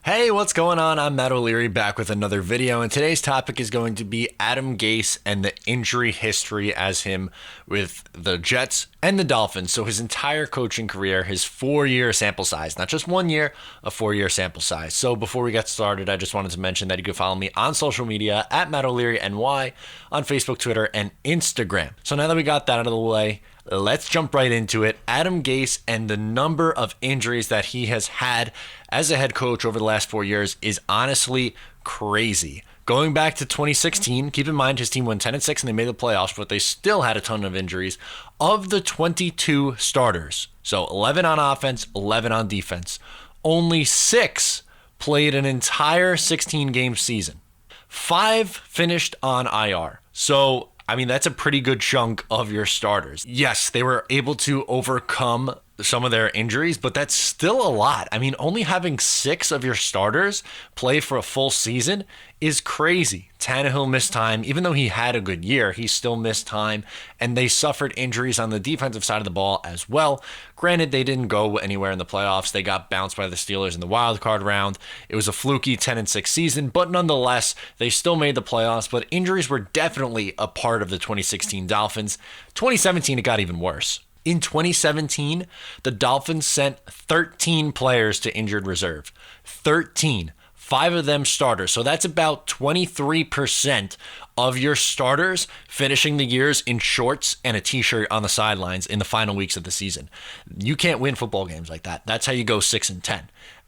Hey, what's going on? I'm Matt O'Leary back with another video, and today's topic is going to be Adam Gase and the injury history as him with the Jets and the Dolphins. So his entire coaching career, his 4-year sample size, not just 1 year, a 4-year sample size. So before we get started, I just wanted to mention that you can follow me on social media at Matt O'Leary NY on Facebook, Twitter, and Instagram. So now that we got that out of the way, let's jump right into it. Adam Gase and the number of injuries that he has had as a head coach over the last 4 years is honestly crazy. Going back to 2016, keep in mind his team went 10-6 and they made the playoffs, but they still had a ton of injuries. Of the 22 starters, so 11 on offense, 11 on defense, only 6 played an entire 16-game season. 5 finished on IR. So that's a pretty good chunk of your starters. Yes, they were able to overcome some of their injuries, but that's still a lot. Only having 6 of your starters play for a full season is crazy. Tannehill missed time. Even though he had a good year, he still missed time, and they suffered injuries on the defensive side of the ball as well. Granted, they didn't go anywhere in the playoffs. They got bounced by the Steelers in the wild card round. It was a fluky 10-6 season, but nonetheless, they still made the playoffs, but injuries were definitely a part of the 2016 Dolphins. 2017, it got even worse. In 2017, the Dolphins sent 13 players to injured reserve. 13. 5 of them starters. So that's about 23% of your starters finishing the years in shorts and a t-shirt on the sidelines in the final weeks of the season. You can't win football games like that. That's how you go 6-10.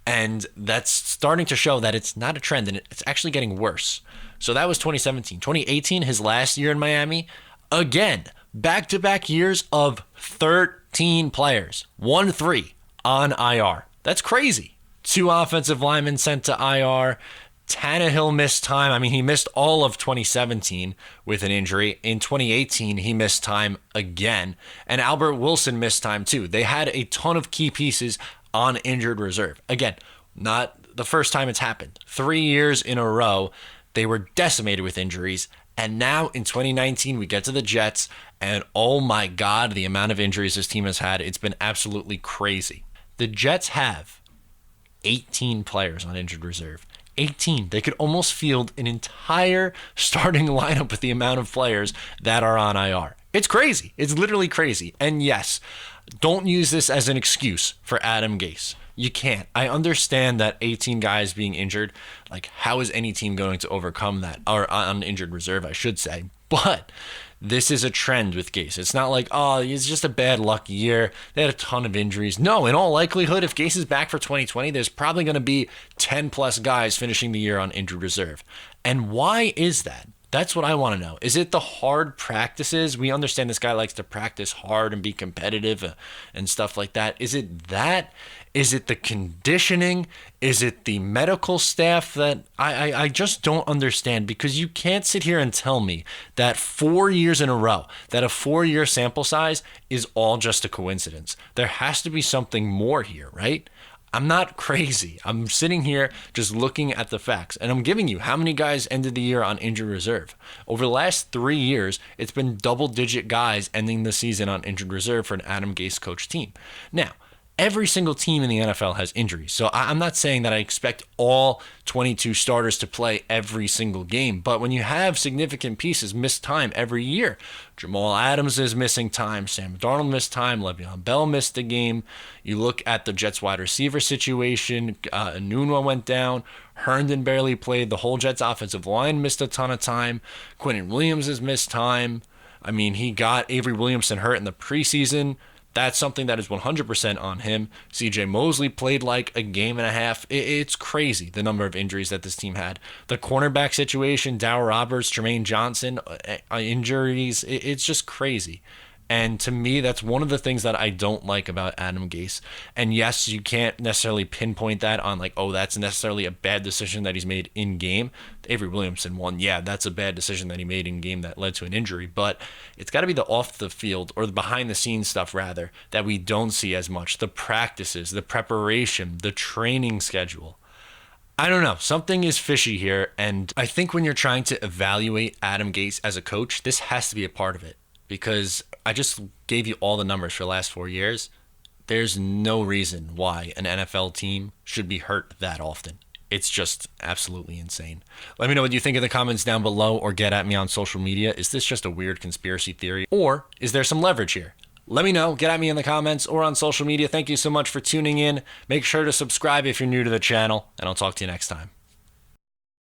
And that's starting to show that it's not a trend and it's actually getting worse. So that was 2017. 2018, his last year in Miami, again, back-to-back years of 13 players, 1-3 on IR. That's crazy. 2 offensive linemen sent to IR. Tannehill missed time. He missed all of 2017 with an injury. In 2018, he missed time again. And Albert Wilson missed time too. They had a ton of key pieces on injured reserve. Again, not the first time it's happened. 3 years in a row, they were decimated with injuries. And now in 2019, we get to the Jets, and oh my God, the amount of injuries this team has had, it's been absolutely crazy. The Jets have 18 players on injured reserve. 18. They could almost field an entire starting lineup with the amount of players that are on IR. It's crazy. It's literally crazy. And yes, don't use this as an excuse for Adam Gase. You can't. I understand that 18 guys being injured, how is any team going to overcome that? Or on injured reserve, I should say. But this is a trend with Gase. It's not like, it's just a bad luck year. They had a ton of injuries. No, in all likelihood, if Gase is back for 2020, there's probably going to be 10 plus guys finishing the year on injured reserve. And why is that? That's what I want to know. Is it the hard practices? We understand this guy likes to practice hard and be competitive and stuff like that. Is it that? Is it the conditioning? Is it the medical staff that I just don't understand? Because you can't sit here and tell me that 4 years in a row, that a 4-year sample size is all just a coincidence. There has to be something more here, right? I'm not crazy. I'm sitting here just looking at the facts, and I'm giving you how many guys ended the year on injured reserve. Over the last 3 years, it's been double-digit guys ending the season on injured reserve for an Adam Gase coach team. Now, every single team in the NFL has injuries, so I'm not saying that I expect all 22 starters to play every single game, but when you have significant pieces miss time every year, Jamal Adams is missing time, Sam Darnold missed time, Le'Veon Bell missed a game. You look at the Jets wide receiver situation, Enunwa went down, Herndon barely played, the whole Jets offensive line missed a ton of time, Quinnen Williams has missed time. He got Avery Williamson hurt in the preseason. That's something that is 100% on him. CJ Mosley played like a game and a half. It's crazy, the number of injuries that this team had. The cornerback situation, Dow Roberts, Jermaine Johnson, injuries, it's just crazy. And to me, that's one of the things that I don't like about Adam Gase. And yes, you can't necessarily pinpoint that on that's necessarily a bad decision that he's made in game. Avery Williamson one, yeah, that's a bad decision that he made in game that led to an injury. But it's got to be the off the field, or the behind the scenes stuff rather, that we don't see as much. The practices, the preparation, the training schedule. I don't know. Something is fishy here. And I think when you're trying to evaluate Adam Gase as a coach, this has to be a part of it. Because I just gave you all the numbers for the last 4 years. There's no reason why an NFL team should be hurt that often. It's just absolutely insane. Let me know what you think in the comments down below, or get at me on social media. Is this just a weird conspiracy theory, or is there some leverage here? Let me know. Get at me in the comments or on social media. Thank you so much for tuning in. Make sure to subscribe if you're new to the channel, and I'll talk to you next time.